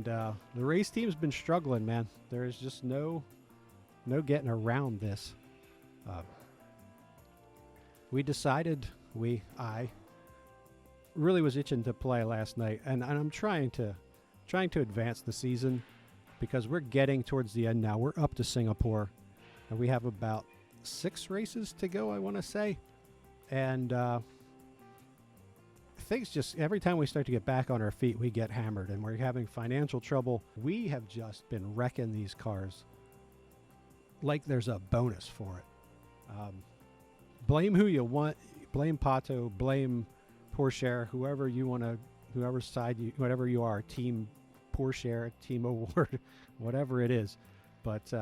The race team's been struggling, man. There's just no getting around this. We decided, I really was itching to play last night, and I'm trying to advance the season because we're getting towards the end now. We're up to Singapore, and we have about 6 races to go, I want to say. And things just, every time we start to get back on our feet, we get hammered, and we're having financial trouble. We have just been wrecking these cars like there's a bonus for it. Blame who you want. Blame Pato. Blame Pourchaire. Whoever you want to, whoever side you, whatever you are, Team Pourchaire, Team Award, whatever it is. But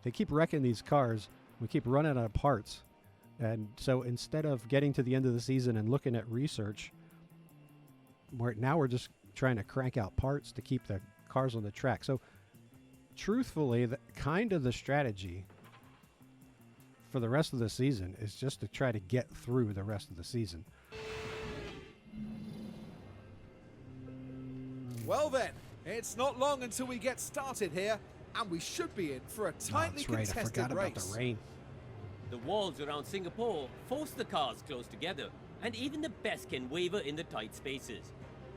they keep wrecking these cars. We keep running out of parts. And so instead of getting to the end of the season and looking at research, we're just trying to crank out parts to keep the cars on the track. So truthfully, the strategy for the rest of the season is just to try to get through the rest of the season. Well then, it's not long until we get started here, and we should be in for a tightly contested I forgot race. about the rain. The walls around Singapore force the cars close together, and even the best can waver in the tight spaces.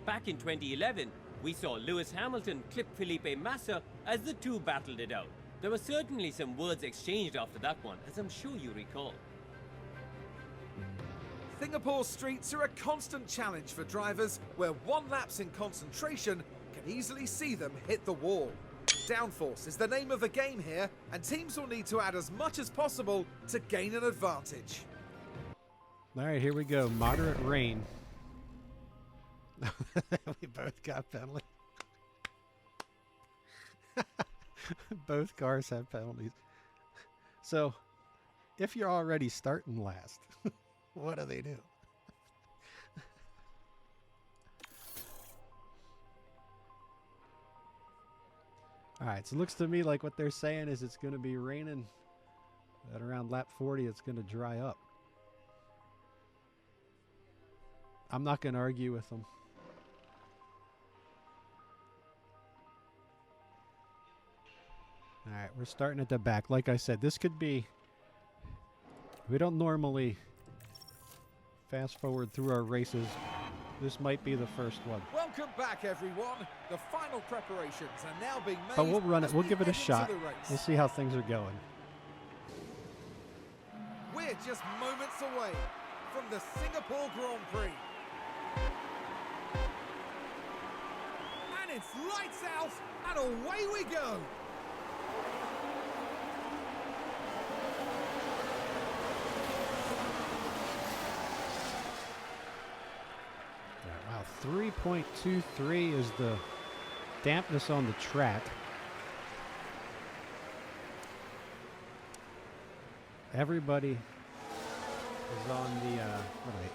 Back in 2011, we saw Lewis Hamilton clip Felipe Massa as the two battled it out. There were certainly some words exchanged after that one, as I'm sure you recall. Singapore streets are a constant challenge for drivers, where one lapse in concentration can easily see them hit the wall. Downforce is the name of the game here, and teams will need to add as much as possible to gain an advantage. All right, here we go. Moderate rain. We both got penalties. Both cars have penalties. So, if you're already starting last, what do they do? All right, so it looks to me like what they're saying is it's going to be raining at around lap 40. It's going to dry up. I'm not going to argue with them. All right, we're starting at the back. Like I said, this could be... We don't normally fast forward through our races. This might be the first one. Welcome back, everyone. The final preparations are now being made. But we'll run it. We'll give it a shot. We'll see how things are going. We're just moments away from the Singapore Grand Prix. And it's lights out, and away we go. Wow, 3.23 is the dampness on the track. Everybody is on the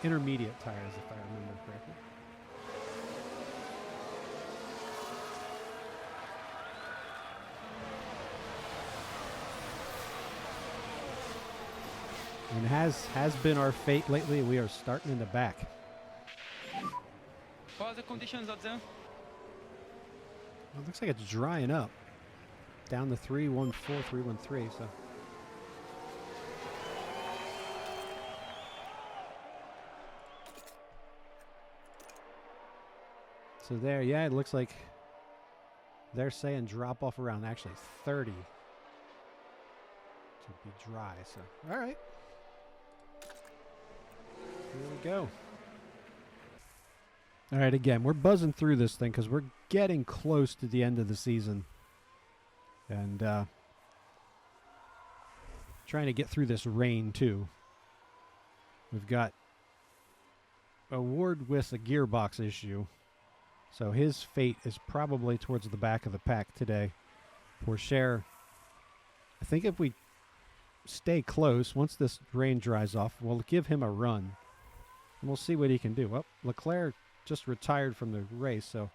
intermediate tires, if I remember correctly. And has been our fate lately. We are starting in the back. What are the conditions out there? Well, it looks like it's drying up. Down to 314, 313, so. So there, yeah, it looks like they're saying drop off around actually 30 to be dry, so. All right. Here we go. All right, again, we're buzzing through this thing because we're getting close to the end of the season. And trying to get through this rain, too. We've got Award with a gearbox issue. So his fate is probably towards the back of the pack today. Pourchaire, I think if we stay close, once this rain dries off, we'll give him a run. And we'll see what he can do. Well, Leclerc just retired from the race, so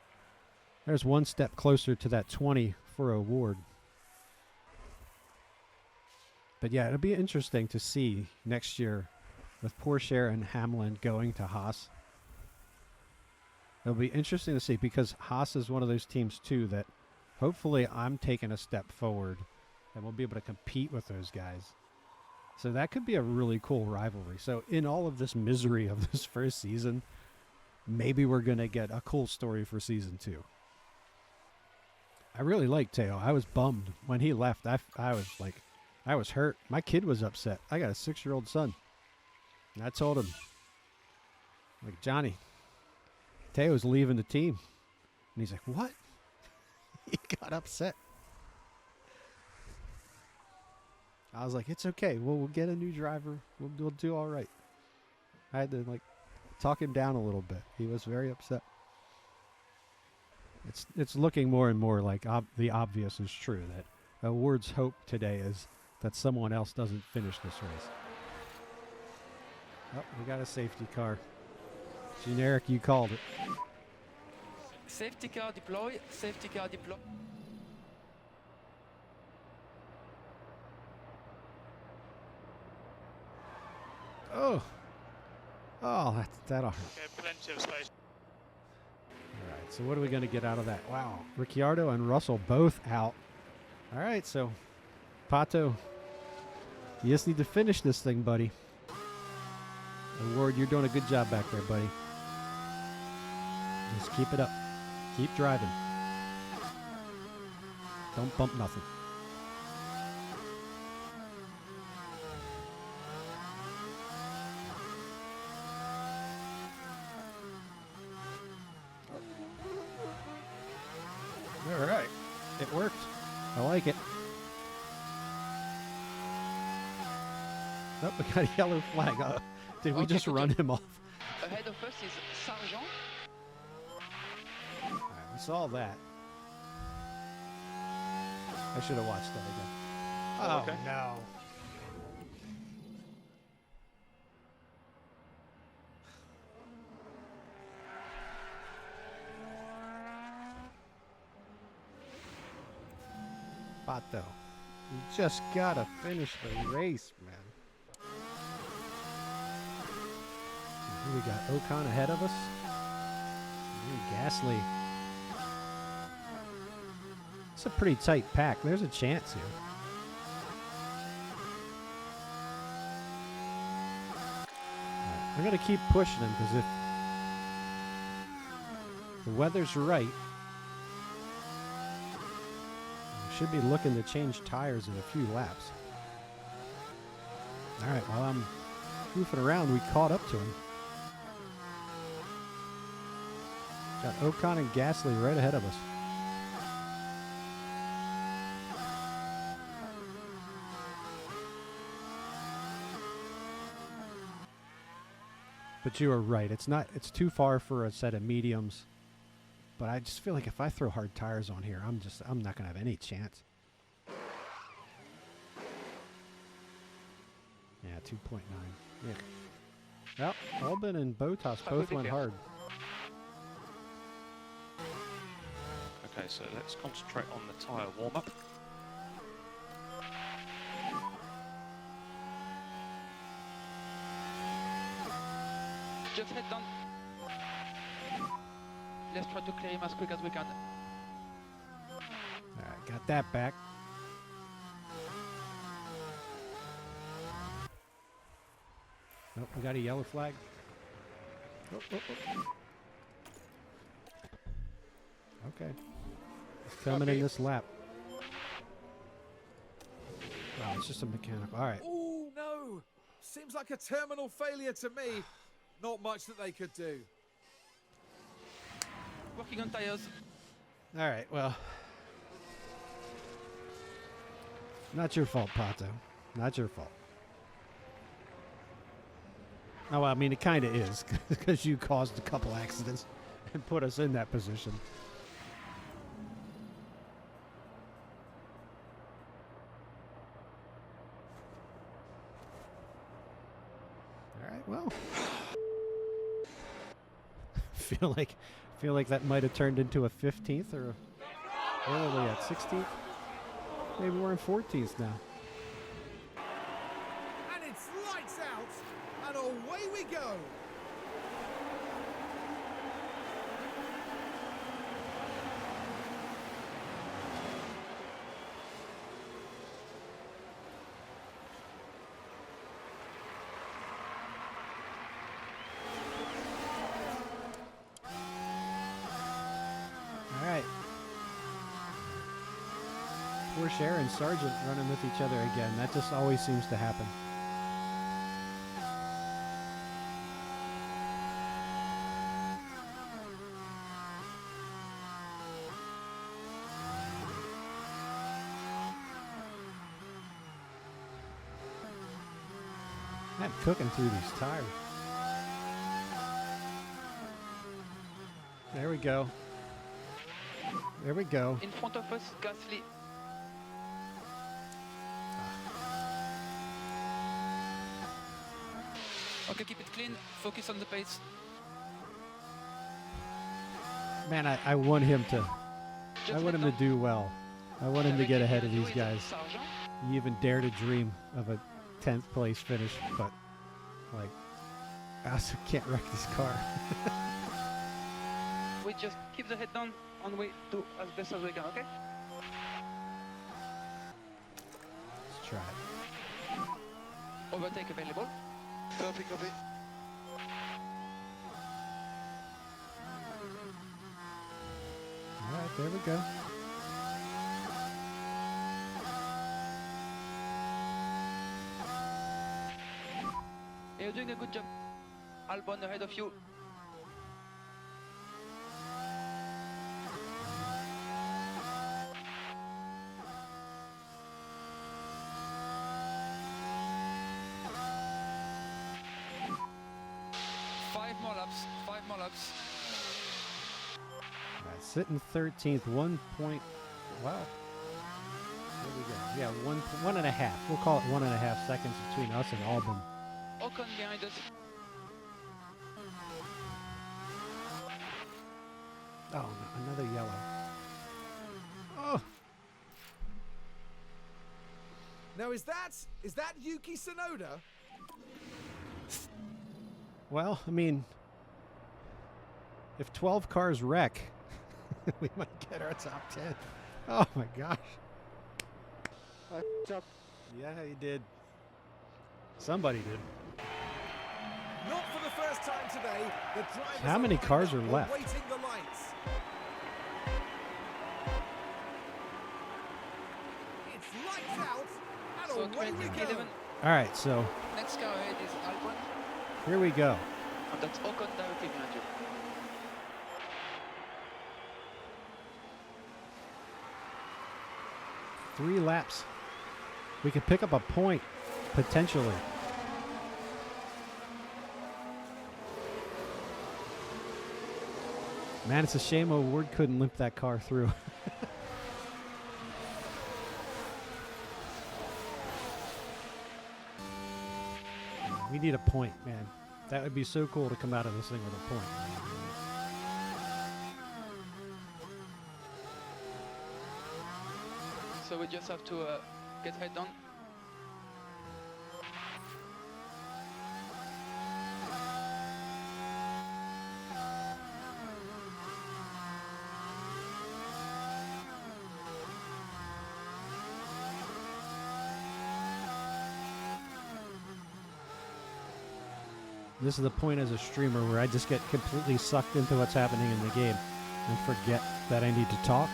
there's one step closer to that 20 for Award. But yeah, it'll be interesting to see next year with Pourchaire and Hamlin going to Haase. It'll be interesting to see because Haase is one of those teams too that hopefully I'm taking a step forward and we'll be able to compete with those guys. So that could be a really cool rivalry. So in all of this misery of this first season, maybe we're going to get a cool story for season 2. I really like Theo. I was bummed when he left. I was hurt. My kid was upset. I got a 6-year-old son. And I told him, like, Johnny, Theo's leaving the team. And he's like, what? He got upset. I was like, it's okay. We'll get a new driver. We'll do all right. I had to, like, talk him down a little bit. He was very upset. It's looking more and more like the obvious is true, that Ward's hope today is that someone else doesn't finish this race. Oh, we got a safety car. Generic, you called it. Safety car deploy, safety car deploy. Oh, that'll hurt. Okay, plenty of space. All right, so what are we going to get out of that? Wow, Ricciardo and Russell both out. All right, so Pato, you just need to finish this thing, buddy. And Ward, you're doing a good job back there, buddy. Just keep it up. Keep driving. Don't bump nothing. All right. It worked. I like it. Oh, we got a yellow flag. Did we just run him off? Ahead of us is Sargent. All right, we saw that. I should have watched that again. Oh, okay. no. Pato, you just gotta finish the race, man. We got Ocon ahead of us. Gasly. It's a pretty tight pack. There's a chance here. Right, I'm going to keep pushing him because if the weather's right, we should be looking to change tires in a few laps. All right, while I'm goofing around, we caught up to him. Got Ocon and Gasly right ahead of us. But you were right. It's too far for a set of mediums. But I just feel like if I throw hard tires on here, I'm not going to have any chance. Yeah, 2.9. Yeah. Well, Albon and Bottas both went hard. Okay, so let's concentrate on the tyre warm-up. Just head down. Let's try to clear him as quick as we can. Alright, got that back. Nope, we got a yellow flag. Oh, oh, oh. Okay. It's coming in this lap. Wow, it's just a mechanical. Alright. Oh, no. Seems like a terminal failure to me. Not much that they could do. Working on tires. Alright, well. Not your fault, Pato. Not your fault. Oh, well, I mean, it kind of is, because you caused a couple accidents and put us in that position. All right, well. feel like that might have turned into a 15th or where are we at, 16th? Maybe we're in 14th now. And it's lights out, and away we go. Pourchaire and Sargent running with each other again. That just always seems to happen. I'm cooking through these tires. There we go. There we go. In front of us, Gasly. Okay, keep it clean. Focus on the pace. Man, I want him to. I want him to do well. I want him to get ahead of these guys. You even dare to dream of a 10th place finish, but like, I also can't wreck this car. We just keep the head down on the way to as best as we can, okay? Let's try it. Overtake available. Copy, copy. All right, there we go. You're doing a good job. Albon ahead of you. Five more laps. All right, sitting 13th, 1 point. Wow. There we go. Yeah, one and a half. We'll call it 1.5 seconds between us and Albon. Ocon behind us. Oh, no, another yellow. Oh. Now is that Yuki Tsunoda? Well, I mean, if 12 cars wreck, we might get our top 10. Oh my gosh. Yeah, you did. Somebody did. Not for the first time today. The drivers How many cars are lined up left? Waiting the lights. It's lights out, and So away we 20, go. 11. All right, so Next car ahead is Albon. here we go. And that's Ocon directly behind you. Three laps. We could pick up a point, potentially. Man, it's a shame O'Ward couldn't limp that car through. We need a point, man. That would be so cool to come out of this thing with a point. So we just have to get head down. This is the point as a streamer where I just get completely sucked into what's happening in the game and forget that I need to talk.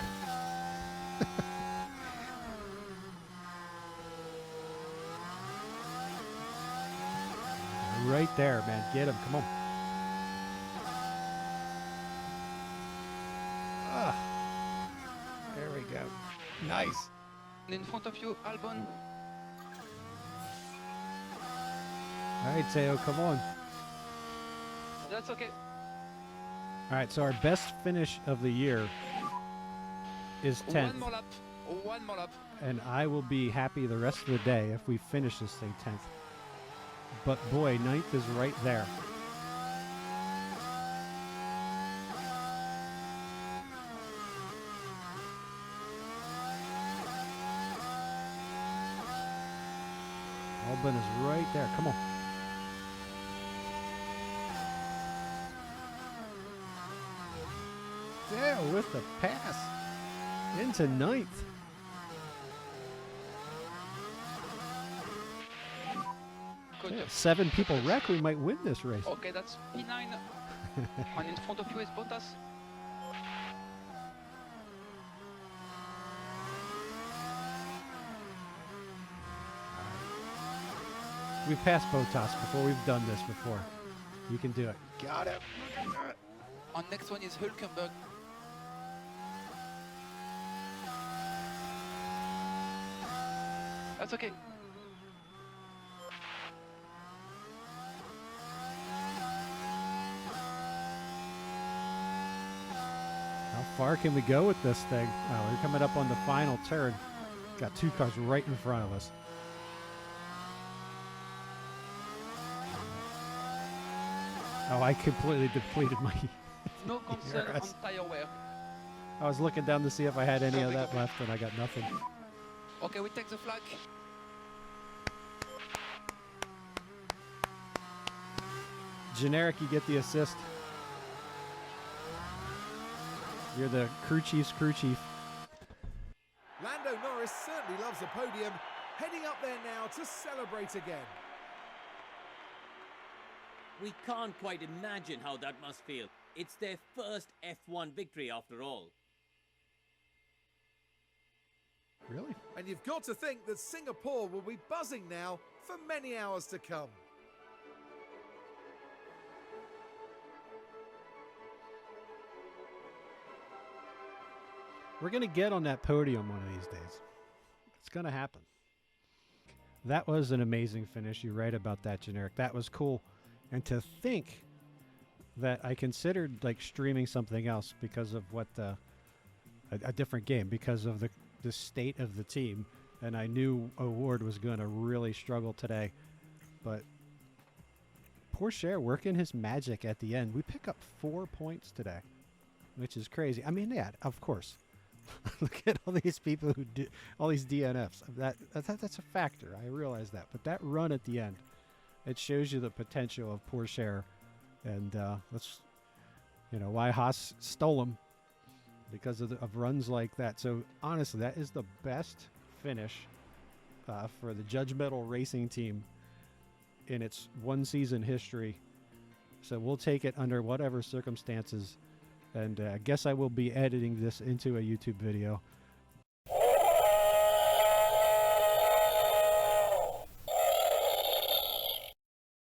Right there, man. Get him. Come on. There we go. Nice. And in front of you, Albon. All right, Theo, come on. That's okay. All right, so our best finish of the year is 10th. One more lap. One more lap. And I will be happy the rest of the day if we finish this thing 10th. But boy, 9th is right there. Albon is right there. Come on. There with the pass into 9th. Good Yeah, job. 7 people wreck, we might win this race. Okay, that's P9. And in front of you is Bottas. We've passed Bottas before. We've done this before. You can do it. Got it. On next one is Hülkenberg. That's okay. How far can we go with this thing? Oh, we're coming up on the final turn. Got two cars right in front of us. Oh, I completely depleted my... No concern on tire wear. I was looking down to see if I had any of that left, and I got nothing. Okay, we take the flag. Generic, you get the assist. You're the crew chief's crew chief. Lando Norris certainly loves a podium, heading up there now to celebrate again. We can't quite imagine how that must feel. It's their first F1 victory after all. Really? And you've got to think that Singapore will be buzzing now for many hours to come. We're going to get on that podium one of these days. It's going to happen. That was an amazing finish. You're right about that, Generic. That was cool. And to think that I considered like streaming something else because of what a different game, because of the state of the team. And I knew Award was going to really struggle today. But Pourchaire working his magic at the end. We pick up 4 points today, which is crazy. I mean, yeah, of course. Look at all these people who do all these DNFs. That's a factor. I realize that. But that run at the end, it shows you the potential of Pourchaire, and that's why Haase stole him, because of runs like that. So honestly, that is the best finish for the Judge Metal Racing team in its one season history. So we'll take it under whatever circumstances. And I guess I will be editing this into a YouTube video.